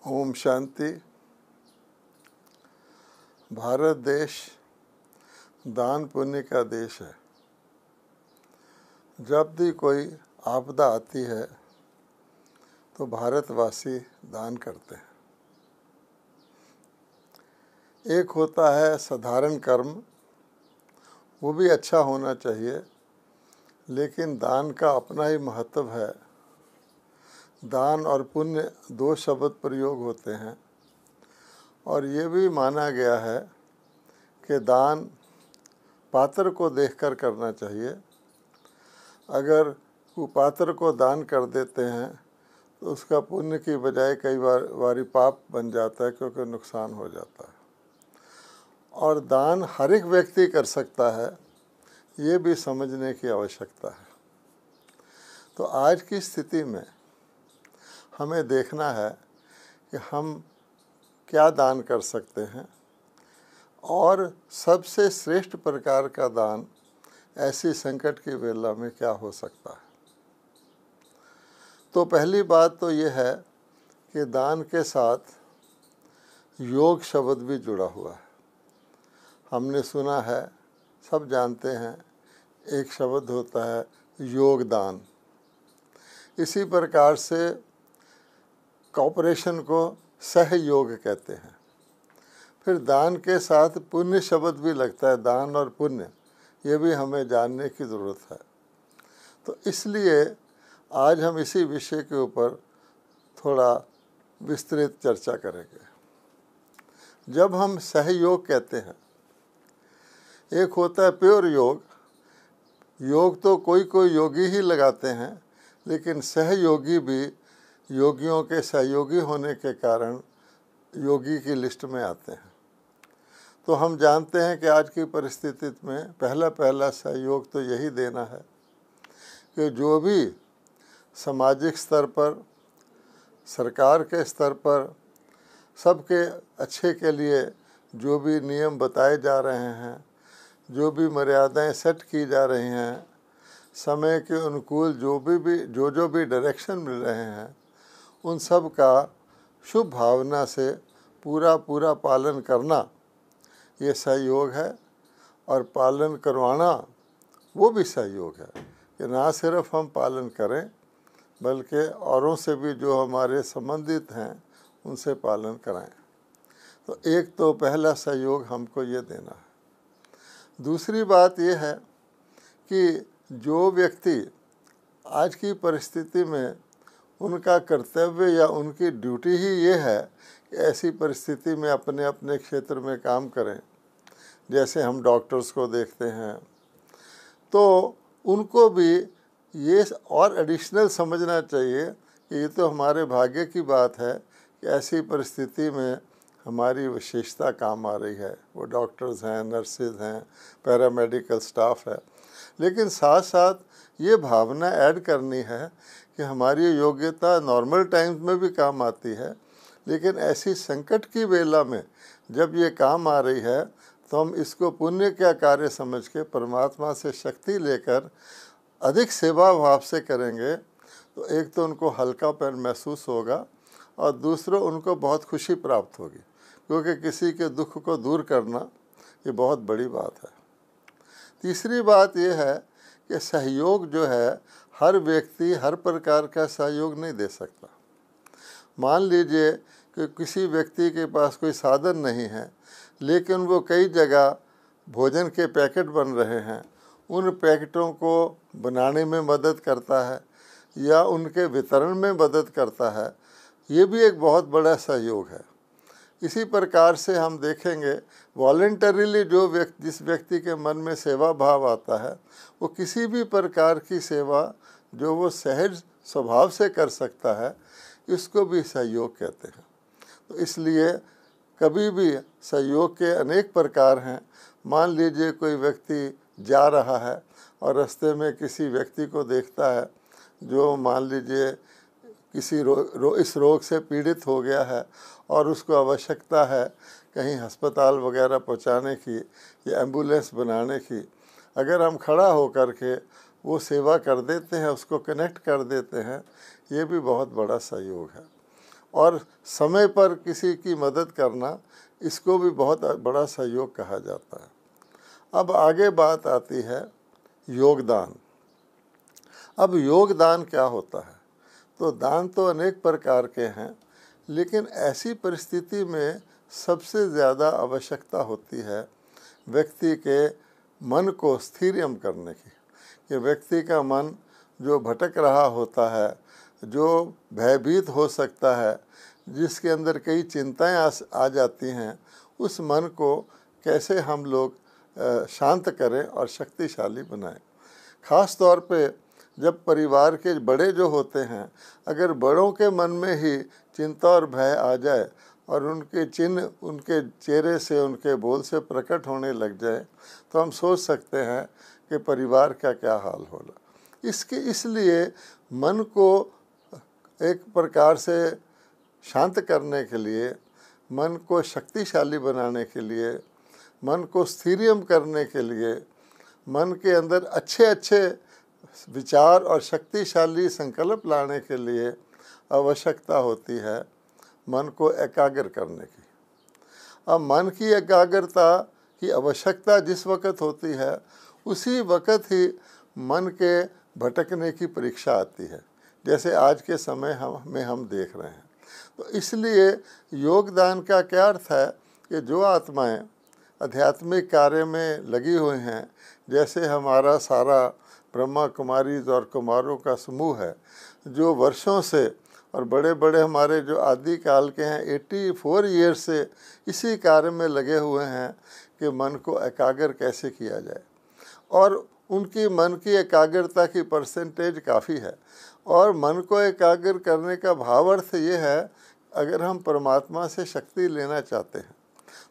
ओम शांति। भारत देश दान पुण्य का देश है। जब भी कोई आपदा आती है तो भारतवासी दान करते हैं। एक होता है साधारण कर्म, वो भी अच्छा होना चाहिए, लेकिन दान का अपना ही महत्व है। दान और पुण्य दो शब्द प्रयोग होते हैं और ये भी माना गया है कि दान पात्र को देखकर करना चाहिए। अगर कुपात्र को दान कर देते हैं तो उसका पुण्य की बजाय कई बार पाप बन जाता है, क्योंकि नुकसान हो जाता है। और दान हर एक व्यक्ति कर सकता है, ये भी समझने की आवश्यकता है। तो आज की स्थिति में हमें देखना है कि हम क्या दान कर सकते हैं और सबसे श्रेष्ठ प्रकार का दान ऐसी संकट की वेला में क्या हो सकता है। तो पहली बात तो ये है कि दान के साथ योग शब्द भी जुड़ा हुआ है। हमने सुना है, सब जानते हैं, एक शब्द होता है योगदान। इसी प्रकार से कॉपरेशन को सहयोग कहते हैं। फिर दान के साथ पुण्य शब्द भी लगता है, दान और पुण्य, ये भी हमें जानने की ज़रूरत है। तो इसलिए आज हम इसी विषय के ऊपर थोड़ा विस्तृत चर्चा करेंगे। जब हम सहयोग कहते हैं, एक होता है प्योर योग। योग तो कोई कोई योगी ही लगाते हैं, लेकिन सहयोगी भी योगियों के सहयोगी होने के कारण योगी की लिस्ट में आते हैं। तो हम जानते हैं कि आज की परिस्थिति में पहला सहयोग तो यही देना है कि जो भी सामाजिक स्तर पर, सरकार के स्तर पर, सबके अच्छे के लिए जो भी नियम बताए जा रहे हैं, जो भी मर्यादाएं सेट की जा रही हैं, समय के अनुकूल जो भी डायरेक्शन मिल रहे हैं, उन सब का शुभ भावना से पूरा पालन करना ये सहयोग है। और पालन करवाना वो भी सहयोग है कि ना सिर्फ हम पालन करें, बल्कि औरों से भी जो हमारे संबंधित हैं उनसे पालन कराएं। तो एक तो पहला सहयोग हमको ये देना है। दूसरी बात ये है कि जो व्यक्ति आज की परिस्थिति में उनका कर्तव्य या उनकी ड्यूटी ही ये है कि ऐसी परिस्थिति में अपने अपने क्षेत्र में काम करें। जैसे हम डॉक्टर्स को देखते हैं, तो उनको भी ये और एडिशनल समझना चाहिए कि ये तो हमारे भाग्य की बात है कि ऐसी परिस्थिति में हमारी विशेषता काम आ रही है। वो डॉक्टर्स हैं, नर्सेज हैं, पैरामेडिकल स्टाफ है। लेकिन साथ साथ ये भावना ऐड करनी है कि हमारी योग्यता नॉर्मल टाइम्स में भी काम आती है, लेकिन ऐसी संकट की वेला में जब ये काम आ रही है तो हम इसको पुण्य का कार्य समझ के परमात्मा से शक्ति लेकर अधिक सेवा भाव से करेंगे। तो एक तो उनको हल्कापन महसूस होगा और दूसरा उनको बहुत खुशी प्राप्त होगी, क्योंकि किसी के दुख को दूर करना ये बहुत बड़ी बात है। तीसरी बात यह है कि सहयोग जो है, हर व्यक्ति हर प्रकार का सहयोग नहीं दे सकता। मान लीजिए कि किसी व्यक्ति के पास कोई साधन नहीं है, लेकिन वो कई जगह भोजन के पैकेट बन रहे हैं, उन पैकेटों को बनाने में मदद करता है या उनके वितरण में मदद करता है, ये भी एक बहुत बड़ा सहयोग है। इसी प्रकार से हम देखेंगे वॉलंटरीली जिस व्यक्ति के मन में सेवा भाव आता है, वो किसी भी प्रकार की सेवा जो वो सहज स्वभाव से कर सकता है, इसको भी सहयोग कहते हैं। तो इसलिए कभी भी सहयोग के अनेक प्रकार हैं। मान लीजिए कोई व्यक्ति जा रहा है और रास्ते में किसी व्यक्ति को देखता है जो मान लीजिए किसी इस रोग से पीड़ित हो गया है और उसको आवश्यकता है कहीं अस्पताल वगैरह पहुंचाने की या एम्बुलेंस बनाने की। अगर हम खड़ा होकर के वो सेवा कर देते हैं, उसको कनेक्ट कर देते हैं, ये भी बहुत बड़ा सहयोग है। और समय पर किसी की मदद करना, इसको भी बहुत बड़ा सहयोग कहा जाता है। अब आगे बात आती है योगदान। अब योगदान क्या होता है? तो दान तो अनेक प्रकार के हैं, लेकिन ऐसी परिस्थिति में सबसे ज़्यादा आवश्यकता होती है व्यक्ति के मन को स्थिरम करने की, कि व्यक्ति का मन जो भटक रहा होता है, जो भयभीत हो सकता है, जिसके अंदर कई चिंताएं आ जाती हैं, उस मन को कैसे हम लोग शांत करें और शक्तिशाली बनाएं। ख़ास तौर पे जब परिवार के बड़े जो होते हैं, अगर बड़ों के मन में ही चिंता और भय आ जाए और उनके चिन्ह उनके चेहरे से, उनके बोल से प्रकट होने लग जाए, तो हम सोच सकते हैं कि परिवार का क्या हाल होगा। इसलिए मन को एक प्रकार से शांत करने के लिए, मन को शक्तिशाली बनाने के लिए, मन को स्थिरम करने के लिए, मन के अंदर अच्छे अच्छे विचार और शक्तिशाली संकल्प लाने के लिए आवश्यकता होती है मन को एकाग्र करने की। अब मन की एकाग्रता की आवश्यकता जिस वक़्त होती है, उसी वक़्त ही मन के भटकने की परीक्षा आती है, जैसे आज के समय हम देख रहे हैं। तो इसलिए योगदान का क्या अर्थ है कि जो आत्माएं आध्यात्मिक कार्य में लगी हुई हैं, जैसे हमारा सारा ब्रह्मा कुमारीज और कुमारों का समूह है, जो वर्षों से और बड़े बड़े हमारे जो आदि काल के हैं 84 ईयर से इसी कार्य में लगे हुए हैं कि मन को एकाग्र कैसे किया जाए। और उनकी मन की एकाग्रता की परसेंटेज काफ़ी है। और मन को एकाग्र करने का भावार्थ ये है, अगर हम परमात्मा से शक्ति लेना चाहते हैं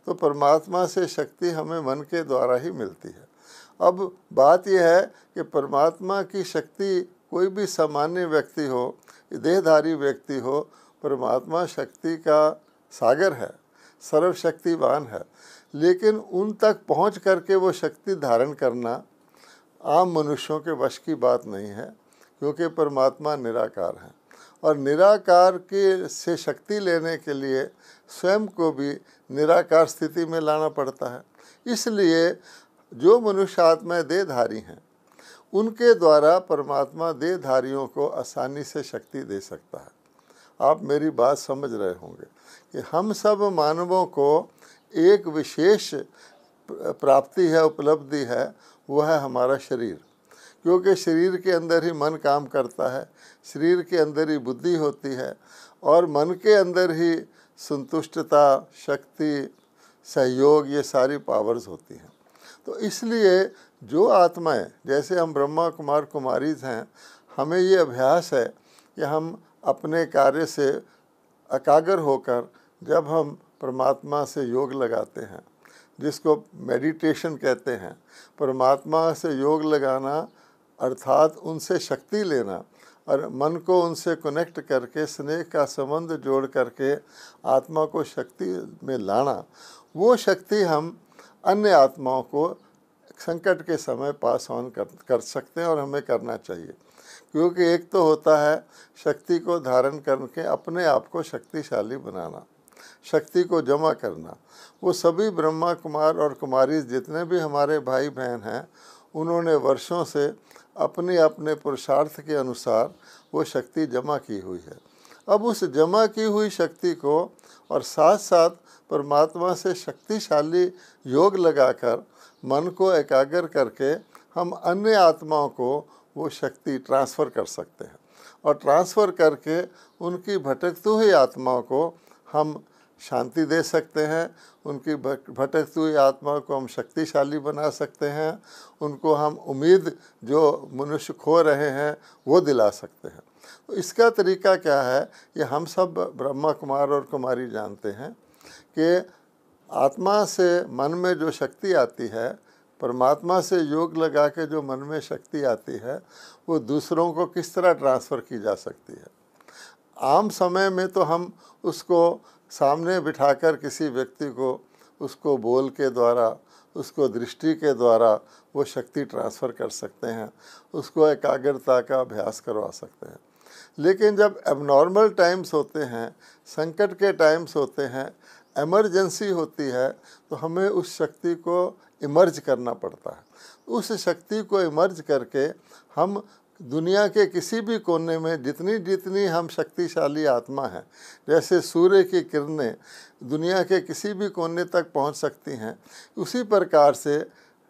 तो परमात्मा से शक्ति हमें मन के द्वारा ही मिलती है। अब बात यह है कि परमात्मा की शक्ति, कोई भी सामान्य व्यक्ति हो, देहधारी व्यक्ति हो, परमात्मा शक्ति का सागर है, सर्वशक्तिवान है, लेकिन उन तक पहुंच करके वो शक्ति धारण करना आम मनुष्यों के वश की बात नहीं है, क्योंकि परमात्मा निराकार है। और निराकार के से शक्ति लेने के लिए स्वयं को भी निराकार स्थिति में लाना पड़ता है। इसलिए जो मनुष्य आत्माएं देहधारी हैं, उनके द्वारा परमात्मा देहधारियों को आसानी से शक्ति दे सकता है। आप मेरी बात समझ रहे होंगे कि हम सब मानवों को एक विशेष प्राप्ति है, उपलब्धि है, वह है हमारा शरीर। क्योंकि शरीर के अंदर ही मन काम करता है, शरीर के अंदर ही बुद्धि होती है, और मन के अंदर ही संतुष्टता, शक्ति, सहयोग, ये सारी पावर्स होती हैं। तो इसलिए जो आत्माएं, जैसे हम ब्रह्मा कुमार कुमारीज हैं, हमें ये अभ्यास है कि हम अपने कार्य से एकाग्र होकर जब हम परमात्मा से योग लगाते हैं, जिसको मेडिटेशन कहते हैं, परमात्मा से योग लगाना अर्थात उनसे शक्ति लेना और मन को उनसे कनेक्ट करके स्नेह का संबंध जोड़ करके आत्मा को शक्ति में लाना, वो शक्ति हम अन्य आत्माओं को संकट के समय पास ऑन कर सकते हैं, और हमें करना चाहिए। क्योंकि एक तो होता है शक्ति को धारण करके अपने आप को शक्तिशाली बनाना, शक्ति को जमा करना। वो सभी ब्रह्मा कुमार और कुमारी जितने भी हमारे भाई बहन हैं, उन्होंने वर्षों से अपने अपने पुरुषार्थ के अनुसार वो शक्ति जमा की हुई है। अब उस जमा की हुई शक्ति को और साथ साथ परमात्मा से शक्तिशाली योग लगाकर मन को एकाग्र करके हम अन्य आत्माओं को वो शक्ति ट्रांसफ़र कर सकते हैं, और ट्रांसफ़र करके उनकी भटकती हुई आत्माओं को हम शांति दे सकते हैं, उनकी भटकती हुई आत्मा को हम शक्तिशाली बना सकते हैं, उनको हम उम्मीद जो मनुष्य खो रहे हैं वो दिला सकते हैं। तो इसका तरीका क्या है, ये हम सब ब्रह्मा कुमार और कुमारी जानते हैं कि आत्मा से मन में जो शक्ति आती है, परमात्मा से योग लगा के जो मन में शक्ति आती है, वो दूसरों को किस तरह ट्रांसफ़र की जा सकती है। आम समय में तो हम उसको सामने बिठाकर किसी व्यक्ति को उसको बोल के द्वारा, उसको दृष्टि के द्वारा वो शक्ति ट्रांसफ़र कर सकते हैं, उसको एकाग्रता का अभ्यास करवा सकते हैं। लेकिन जब एबनॉर्मल टाइम्स होते हैं, संकट के टाइम्स होते हैं, इमरजेंसी होती है, तो हमें उस शक्ति को इमर्ज करना पड़ता है। उस शक्ति को इमर्ज करके हम दुनिया के किसी भी कोने में जितनी जितनी हम शक्तिशाली आत्मा हैं, जैसे सूर्य की किरणें दुनिया के किसी भी कोने तक पहुंच सकती हैं, उसी प्रकार से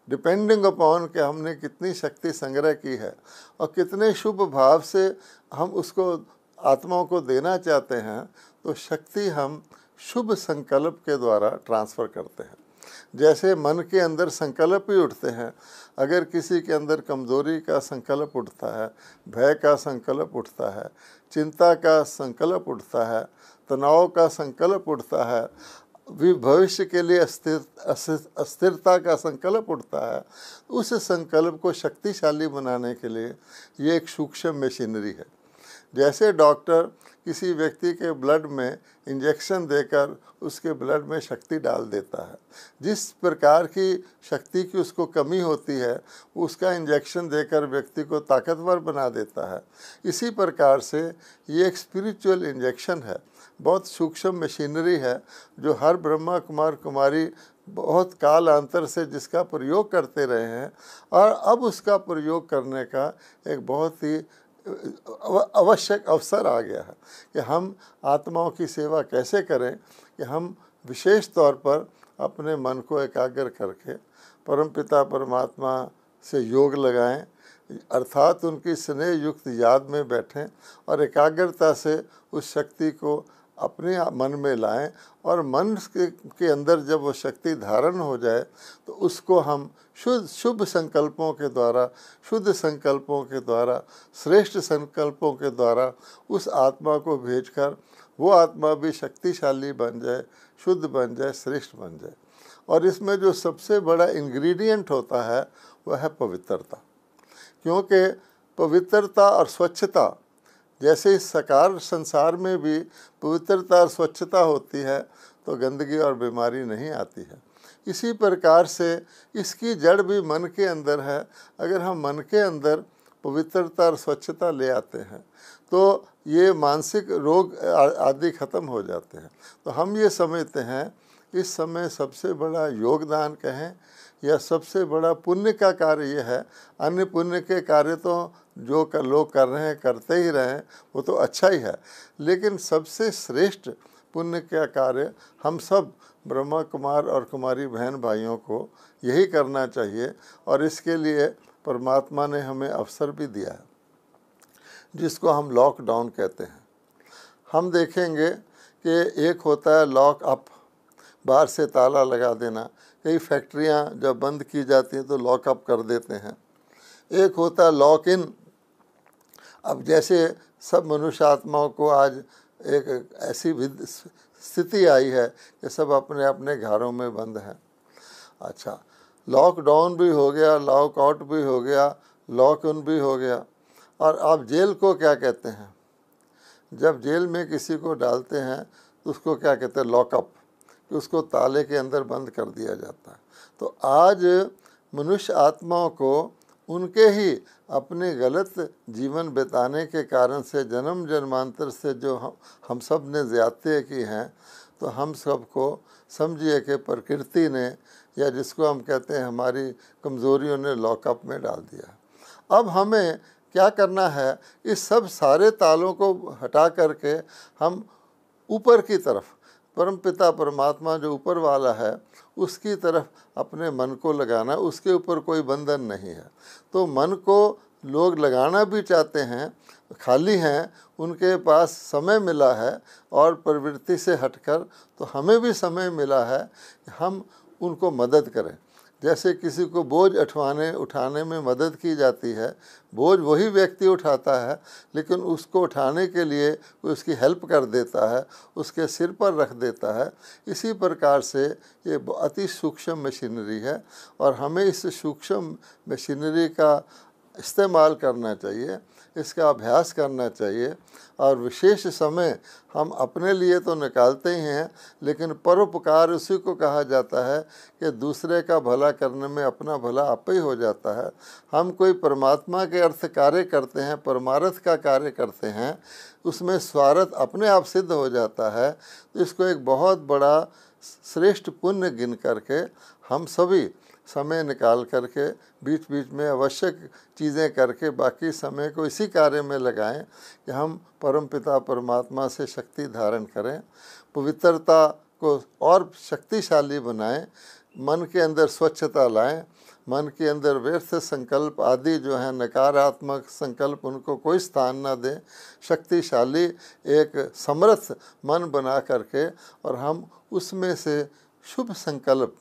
डिपेंडिंग अपॉन कि हमने कितनी शक्ति संग्रह की है और कितने शुभ भाव से हम उसको आत्माओं को देना चाहते हैं, तो शक्ति हम शुभ संकल्प के द्वारा ट्रांसफ़र करते हैं। जैसे मन के अंदर संकल्प ही उठते हैं, अगर किसी के अंदर कमज़ोरी का संकल्प उठता है, भय का संकल्प उठता है, चिंता का संकल्प उठता है, तनाव का संकल्प उठता है, भविष्य के लिए अस्थिरता का संकल्प उठता है, उस संकल्प को शक्तिशाली बनाने के लिए ये एक सूक्ष्म मशीनरी है। जैसे डॉक्टर किसी व्यक्ति के ब्लड में इंजेक्शन देकर उसके ब्लड में शक्ति डाल देता है, जिस प्रकार की शक्ति की उसको कमी होती है उसका इंजेक्शन देकर व्यक्ति को ताकतवर बना देता है। इसी प्रकार से ये एक स्पिरिचुअल इंजेक्शन है, बहुत सूक्ष्म मशीनरी है, जो हर ब्रह्मा कुमार कुमारी बहुत कालांतर से जिसका प्रयोग करते रहे हैं, और अब उसका प्रयोग करने का एक बहुत ही आवश्यक अवसर आ गया है कि हम आत्माओं की सेवा कैसे करें, कि हम विशेष तौर पर अपने मन को एकाग्र करके परमपिता परमात्मा से योग लगाएं, अर्थात उनकी स्नेह युक्त याद में बैठें और एकाग्रता से उस शक्ति को अपने मन में लाएं, और मन के अंदर जब वो शक्ति धारण हो जाए तो उसको हम शुभ संकल्पों के द्वारा, शुद्ध संकल्पों के द्वारा, श्रेष्ठ संकल्पों के द्वारा उस आत्मा को भेजकर वो आत्मा भी शक्तिशाली बन जाए, शुद्ध बन जाए, श्रेष्ठ बन जाए। और इसमें जो सबसे बड़ा इंग्रेडिएंट होता है वह है पवित्रता, क्योंकि पवित्रता और स्वच्छता, जैसे इस साकार संसार में भी पवित्रता और स्वच्छता होती है तो गंदगी और बीमारी नहीं आती है, इसी प्रकार से इसकी जड़ भी मन के अंदर है। अगर हम मन के अंदर पवित्रता और स्वच्छता ले आते हैं तो ये मानसिक रोग आदि ख़त्म हो जाते हैं। तो हम ये समझते हैं इस समय सबसे बड़ा योगदान कहें या सबसे बड़ा पुण्य का कार्य ये है, अन्य पुण्य के कार्य तो जो लोग कर रहे हैं करते ही रहें, वो तो अच्छा ही है, लेकिन सबसे श्रेष्ठ पुण्य का कार्य हम सब ब्रह्मा कुमार और कुमारी बहन भाइयों को यही करना चाहिए। और इसके लिए परमात्मा ने हमें अवसर भी दिया है, जिसको हम लॉकडाउन कहते हैं। हम देखेंगे कि एक होता है लॉक अप, बाहर से ताला लगा देना, कई फैक्ट्रियां जब बंद की जाती हैं तो लॉक अप कर देते हैं। एक होता है लॉक इन। अब जैसे सब मनुष्य आत्माओं को आज एक ऐसी स्थिति आई है कि सब अपने अपने घरों में बंद हैं। अच्छा, लॉकडाउन भी हो गया, लॉकआउट भी हो गया, लॉक इन भी हो गया। और आप जेल को क्या कहते हैं? जब जेल में किसी को डालते हैं तो उसको क्या कहते हैं? लॉकअप, कि उसको ताले के अंदर बंद कर दिया जाता है। तो आज मनुष्य आत्माओं को उनके ही अपने गलत जीवन बिताने के कारण से जन्म जन्मांतर से जो हम सब ने ज़्यादतियाँ की हैं, तो हम सबको समझिए कि प्रकृति ने, या जिसको हम कहते हैं हमारी कमज़ोरियों ने, लॉकअप में डाल दिया। अब हमें क्या करना है? इस सब सारे तालों को हटा करके हम ऊपर की तरफ, परमपिता परमात्मा जो ऊपर वाला है उसकी तरफ अपने मन को लगाना। उसके ऊपर कोई बंधन नहीं है। तो मन को लोग लगाना भी चाहते हैं, खाली हैं, उनके पास समय मिला है और प्रवृत्ति से हटकर तो हमें भी समय मिला है कि हम उनको मदद करें। जैसे किसी को बोझ उठाने में मदद की जाती है, बोझ वही व्यक्ति उठाता है, लेकिन उसको उठाने के लिए कोई उसकी हेल्प कर देता है, उसके सिर पर रख देता है। इसी प्रकार से ये अति सूक्ष्म मशीनरी है और हमें इस सूक्ष्म मशीनरी का इस्तेमाल करना चाहिए। इसका अभ्यास करना चाहिए। और विशेष समय हम अपने लिए तो निकालते ही हैं, लेकिन परोपकार उसी को कहा जाता है कि दूसरे का भला करने में अपना भला आप ही हो जाता है। हम कोई परमात्मा के अर्थ कार्य करते हैं, परमार्थ का कार्य करते हैं, उसमें स्वार्थ अपने आप सिद्ध हो जाता है। तो इसको एक बहुत बड़ा श्रेष्ठ पुण्य गिन करके हम सभी समय निकाल करके बीच बीच में आवश्यक चीज़ें करके बाकी समय को इसी कार्य में लगाएं कि हम परमपिता परमात्मा से शक्ति धारण करें, पवित्रता को और शक्तिशाली बनाएं, मन के अंदर स्वच्छता लाएं, मन के अंदर व्यर्थ संकल्प आदि जो हैं नकारात्मक संकल्प उनको कोई स्थान ना दें, शक्तिशाली एक समर्थ मन बना करके और हम उसमें से शुभ संकल्प,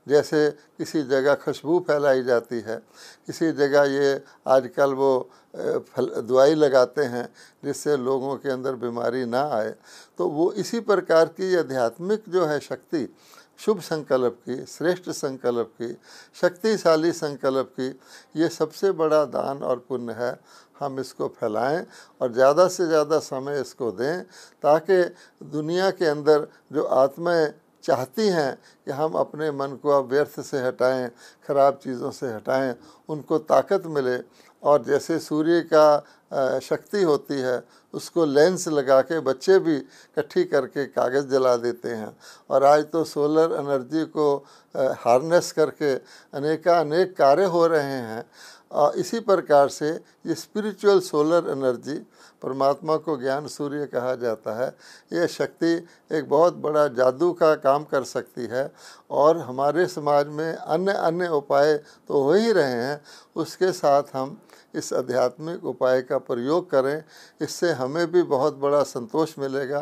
जैसे किसी जगह खुशबू फैलाई जाती है, किसी जगह ये आजकल वो दवाई लगाते हैं जिससे लोगों के अंदर बीमारी ना आए, तो वो इसी प्रकार की आध्यात्मिक जो है शक्ति शुभ संकल्प की, श्रेष्ठ संकल्प की, शक्तिशाली संकल्प की, ये सबसे बड़ा दान और पुण्य है। हम इसको फैलाएं और ज़्यादा से ज़्यादा समय इसको दें ताकि दुनिया के अंदर जो आत्माएं चाहती हैं कि हम अपने मन को अब व्यर्थ से हटाएं, खराब चीज़ों से हटाएं, उनको ताकत मिले। और जैसे सूर्य का शक्ति होती है, उसको लेंस लगा के बच्चे भी इकट्ठी करके कागज़ जला देते हैं। और आज तो सोलर एनर्जी को हार्नेस करके अनेक कार्य हो रहे हैं। इसी प्रकार से ये स्पिरिचुअल सोलर एनर्जी, परमात्मा को ज्ञान सूर्य कहा जाता है, ये शक्ति एक बहुत बड़ा जादू का काम कर सकती है। और हमारे समाज में अन्य उपाय तो हो ही रहे हैं, उसके साथ हम इस आध्यात्मिक उपाय का प्रयोग करें। इससे हमें भी बहुत बड़ा संतोष मिलेगा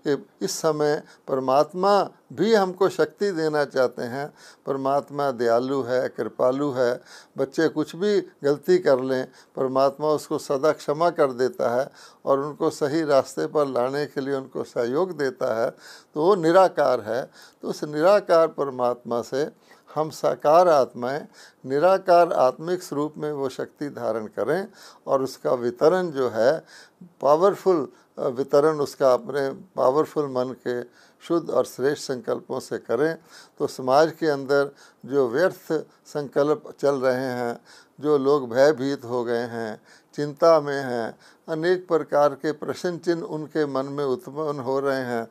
कि इस समय परमात्मा भी हमको शक्ति देना चाहते हैं। परमात्मा दयालु है, कृपालु है। बच्चे कुछ भी गलती कर लें, परमात्मा उसको सदा क्षमा कर देता है और उनको सही रास्ते पर लाने के लिए उनको सहयोग देता है। तो वो निराकार है। तो उस निराकार परमात्मा से हम साकार आत्माएं निराकार आत्मिक स्वरूप में वो शक्ति धारण करें और उसका वितरण जो है पावरफुल वितरण उसका अपने पावरफुल मन के शुद्ध और श्रेष्ठ संकल्पों से करें। तो समाज के अंदर जो व्यर्थ संकल्प चल रहे हैं, जो लोग भयभीत हो गए हैं, चिंता में हैं, अनेक प्रकार के प्रश्न चिन्ह उनके मन में उत्पन्न हो रहे हैं,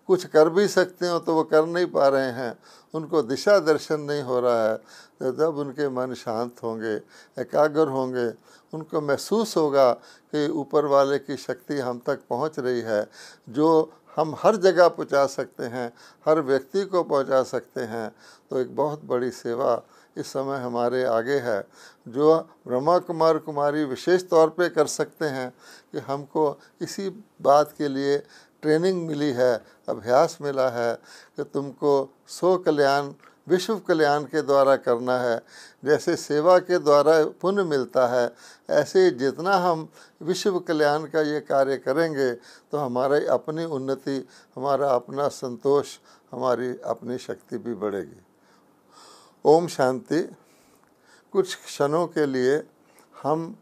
कुछ कर भी सकते हो तो वो कर नहीं पा रहे हैं, उनको दिशा दर्शन नहीं हो रहा है। तो जब उनके मन शांत होंगे, एकाग्र होंगे, उनको महसूस होगा कि ऊपर वाले की शक्ति हम तक पहुंच रही है, जो हम हर जगह पहुंचा सकते हैं, हर व्यक्ति को पहुंचा सकते हैं। तो एक बहुत बड़ी सेवा इस समय हमारे आगे है, जो ब्रह्मा कुमार कुमारी विशेष तौर पे कर सकते हैं कि हमको इसी बात के लिए ट्रेनिंग मिली है, अभ्यास मिला है कि तुमको स्व कल्याण विश्व कल्याण के द्वारा करना है। जैसे सेवा के द्वारा पुण्य मिलता है, ऐसे जितना हम विश्व कल्याण का ये कार्य करेंगे तो हमारी अपनी उन्नति, हमारा अपना संतोष, हमारी अपनी शक्ति भी बढ़ेगी। ओम शांति। कुछ क्षणों के लिए हम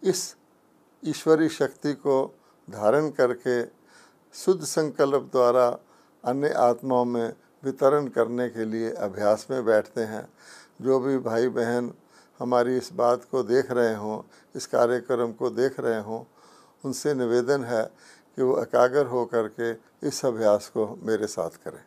इस ईश्वरी शक्ति को धारण करके शुद्ध संकल्प द्वारा अन्य आत्माओं में वितरण करने के लिए अभ्यास में बैठते हैं। जो भी भाई बहन हमारी इस बात को देख रहे हों, इस कार्यक्रम को देख रहे हों, उनसे निवेदन है कि वो एकाग्र हो करके इस अभ्यास को मेरे साथ करें।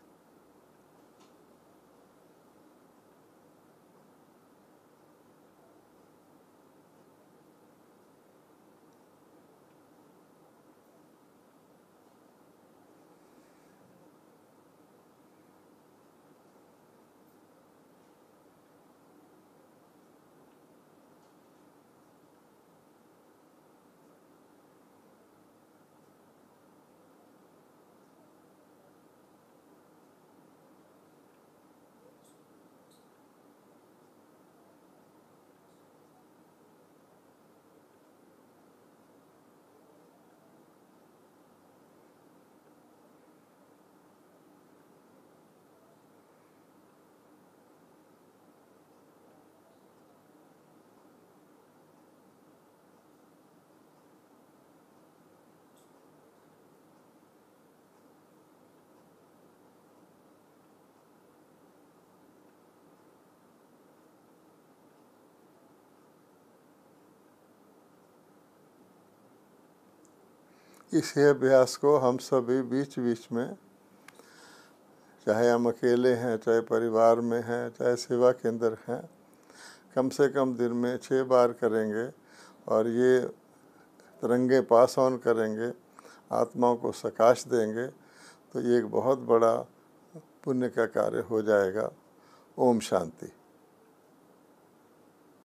इसी अभ्यास को हम सभी बीच बीच में, चाहे हम अकेले हैं, चाहे परिवार में हैं, चाहे सेवा केंद्र हैं, कम से कम दिन में 6 बार करेंगे और ये तिरंगे पास ऑन करेंगे, आत्माओं को प्रकाश देंगे, तो ये एक बहुत बड़ा पुण्य का कार्य हो जाएगा। ओम शांति।